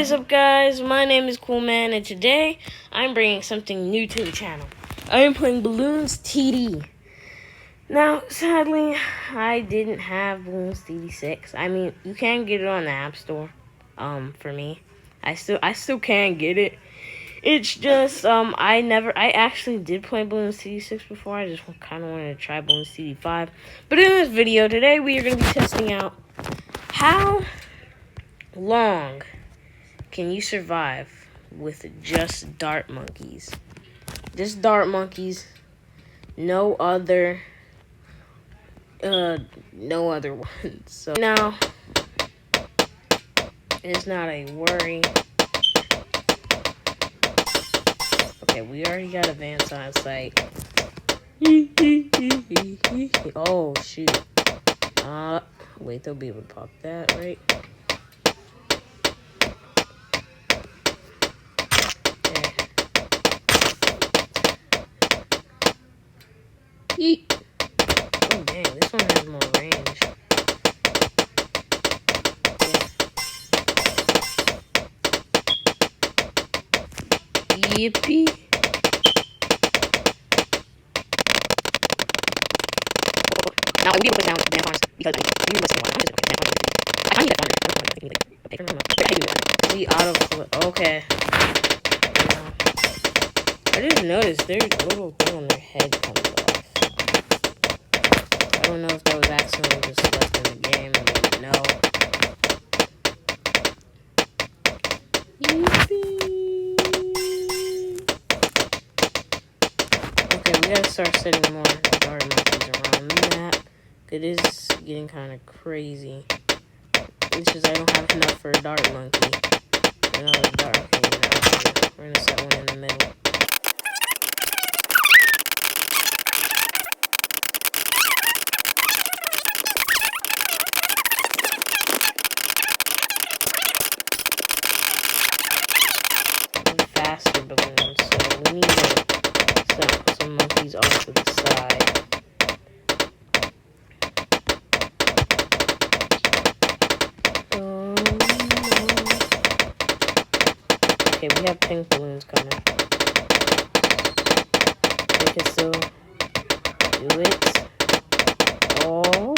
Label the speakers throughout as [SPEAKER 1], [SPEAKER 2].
[SPEAKER 1] is up, guys? My name is Cool Man, and today I'm bringing something new to the channel. I am playing Bloons TD. Now, sadly, I didn't have Bloons TD6. I mean, you can get it on the App Store. For me, I still can get it. It's just I actually did play Bloons TD6 before. I just kind of wanted to try Bloons TD5. But in this video today, we are going to be testing out how long can you survive with just dart monkeys? Just dart monkeys. No other ones. So now it's not a worry. Okay, we already got advanced on site. Oh shoot. Wait, they'll be able to pop that, right? Yeet. Oh dang, this one has more range. Yeah. Yippee. Now I will be able to put down the farms because I need less than one. I can't need that farm. I think the auto okay. I just noticed their little thing on their head comes off. I don't know if that was accidentally just left in the game. I didn't know. Okay, we gotta start setting more dart monkeys around the map. It is getting kind of crazy. It's just I don't have enough for a dart monkey. Another dart monkey. We're gonna set one in the middle. Faster balloons, so we need to set some monkeys off to the side. Okay, we have pink balloons coming. We can still do it. Oh,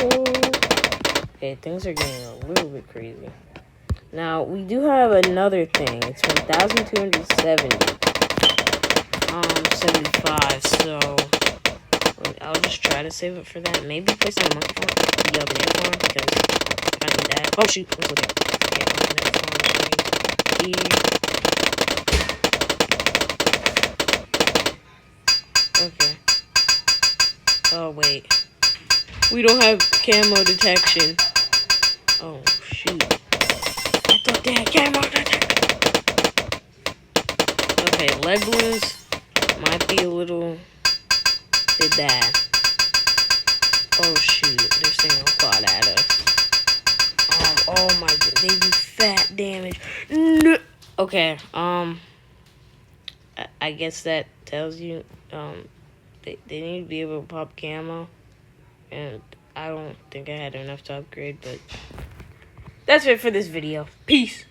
[SPEAKER 1] okay, things are getting a little bit crazy. Now, we do have another thing. It's 1,270. 75, so I'll just try to save it for that. Maybe place on a monkey farm, the banana farm, because I need that. Oh, shoot. Let's look at it. Okay. Oh, wait. We don't have camo detection. Oh, shoot. I thought they had camo detection. Okay, lead balloons might be a little bit bad. Oh shoot, they're singing a lot at us. Oh my god, they do fat damage. No. Okay, I guess that tells you, they need to be able to pop camo. And I don't think I had enough to upgrade, but that's it for this video. Peace.